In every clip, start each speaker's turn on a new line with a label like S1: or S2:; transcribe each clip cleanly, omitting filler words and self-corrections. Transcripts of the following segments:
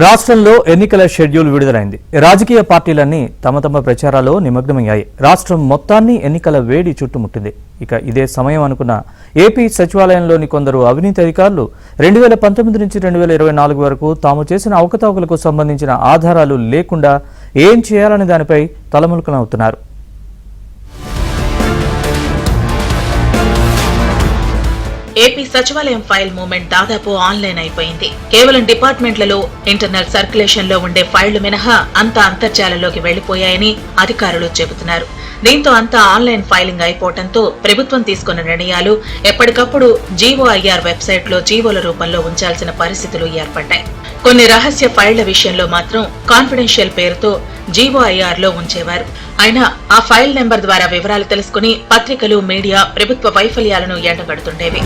S1: రాష్ట్రంలో ఎన్నికల షెడ్యూల్ విడుదలైంది. రాజకీయ పార్టీలన్నీ తమ తమ ప్రచారాల్లో నిమగ్నమయ్యాయి. రాష్ట్రం మొత్తాన్ని ఎన్నికల వేడి చుట్టుముట్టింది. ఇక ఇదే సమయం అనుకున్న ఏపీ సచివాలయంలోని కొందరు అవినీతి అధికారులు 2019 నుంచి 2024 వరకు తాము చేసిన అవకతవకలకు సంబంధించిన ఆధారాలు లేకుండా ఏం చేయాలనే దానిపై తలములకలవుతున్నారు.
S2: ఏపీ సచివాలయం ఫైల్ మూవ్మెంట్ దాదాపు ఆన్లైన్ అయిపోయింది. కేవలం డిపార్ట్మెంట్లలో ఇంటర్నల్ సర్క్యులేషన్ లో ఉండే ఫైళ్లు మినహా అంతా అంతర్జాలంలోకి వెళ్లిపోయాయని అధికారులు చెబుతున్నారు. దీంతో అంతా ఆన్లైన్ ఫైలింగ్ అయిపోవడంతో ప్రభుత్వం తీసుకున్న నిర్ణయాలు ఎప్పటికప్పుడు జీఓఐఆర్ వెబ్సైట్ లో జీవోల రూపంలో ఉంచాల్సిన పరిస్థితులు ఏర్పడ్డాయి. కొన్ని రహస్య ఫైళ్ల విషయంలో మాత్రం కాన్ఫిడెన్షియల్ పేరుతో జీఓఐఆర్ లో ఉంచేవారు. అయినా ఆ ఫైల్ నెంబర్ ద్వారా వివరాలు తెలుసుకుని పత్రికలు, మీడియా ప్రభుత్వ వైఫల్యాలను ఎండగడుతుండేవి.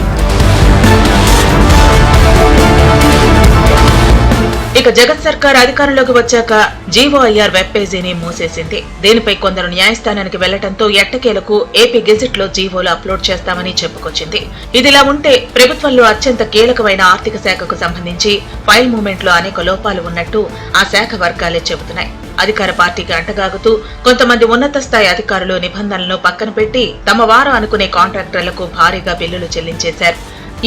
S2: ఇక జగత్ సర్కార్ అధికారంలోకి వచ్చాక జీఓఐఆర్ వెబ్ పేజీని మూసేసింది. దీనిపై కొందరు న్యాయస్థానానికి వెళ్లడంతో ఎట్టకేలకు ఏపీ గెజిట్ లో జీవోలు అప్లోడ్ చేస్తామని చెప్పుకొచ్చింది. ఇదిలా ఉంటే ప్రభుత్వంలో అత్యంత కీలకమైన ఆర్థిక శాఖకు సంబంధించి ఫైల్ మూవ్మెంట్ లో అనేక లోపాలు ఉన్నట్టు ఆ శాఖ వర్గాలే చెబుతున్నాయి. అధికార పార్టీకి అంటగాగుతూ కొంతమంది ఉన్నత స్థాయి అధికారులు నిబంధనలను పక్కన పెట్టి తమ వారు అనుకునే కాంట్రాక్టర్లకు భారీగా బిల్లులు చెల్లించేశారు.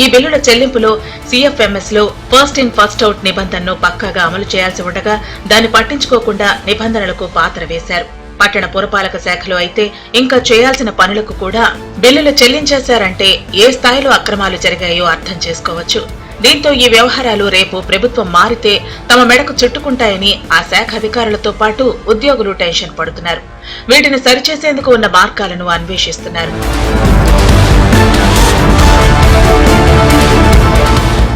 S2: ఈ బిల్లుల చెల్లింపులో సిఎఫ్ఎంఎస్ లో ఫస్ట్ ఇన్ ఫస్ట్ అవుట్ నిబంధనను పక్కాగా అమలు చేయాల్సి ఉండగా దాన్ని పట్టించుకోకుండా నిబంధనలకు పాత్ర వేశారు. పట్టణ పురపాలక శాఖలో అయితే ఇంకా చేయాల్సిన పనులకు కూడా బిల్లులు చెల్లించేశారంటే ఏ స్థాయిలో అక్రమాలు జరిగాయో అర్థం చేసుకోవచ్చు. దీంతో ఈ వ్యవహారాలు రేపు ప్రభుత్వం మారితే తమ మెడకు చుట్టుకుంటాయని ఆ శాఖ అధికారులతో పాటు ఉద్యోగులు టెన్షన్ పడుతున్నారు. వీటిని సరిచేసేందుకు ఉన్న మార్గాలను అన్వేషిస్తున్నారు.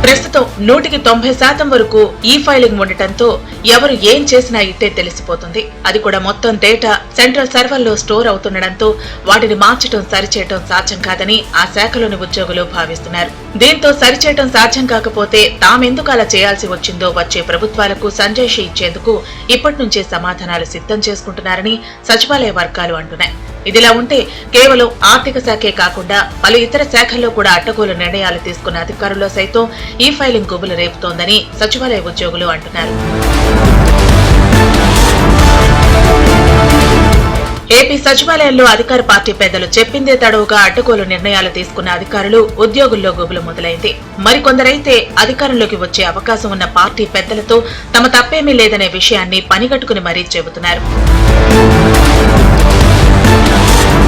S2: ప్రస్తుతం 190% వరకు ఈ ఫైలింగ్ ఉండటంతో ఎవరు ఏం చేసినా ఇట్టే తెలిసిపోతుంది. అది కూడా మొత్తం డేటా సెంట్రల్ సర్వర్లో స్టోర్ అవుతుండటంతో వాటిని మార్చడం, సరిచేయటం సాధ్యం కాదని ఆ శాఖలోని ఉద్యోగులు భావిస్తున్నారు. దీంతో సరిచేయటం సాధ్యం కాకపోతే తామెందుకు అలా చేయాల్సి వచ్చిందో వచ్చే ప్రభుత్వాలకు సంజాయిషీ ఇచ్చేందుకు ఇప్పటి నుంచే సమాధానాలు సిద్ధం చేసుకుంటున్నారని సచివాలయ వర్గాలు అంటున్నాయి. ఇదిలా ఉంటే కేవలం ఆర్థిక శాఖే కాకుండా పలు ఇతర శాఖల్లో కూడా అడ్డగోలు నిర్ణయాలు తీసుకున్న అధికారుల్లో సైతం ఈ ఫైలింగ్ గుబులు రేపుతోందని సచివాలయ ఉద్యోగులు అంటున్నారు. ఏపీ సచివాలయంలో అధికార పార్టీ పెద్దలు చెప్పిందే తడవుగా అడ్డగోలు నిర్ణయాలు తీసుకున్న అధికారులు, ఉద్యోగుల్లో గుబులు మొదలైంది. మరికొందరైతే అధికారంలోకి వచ్చే అవకాశం ఉన్న పార్టీ పెద్దలతో తమ తప్పేమీ లేదనే విషయాన్ని పనిగట్టుకుని మరీ చెబుతున్నారు.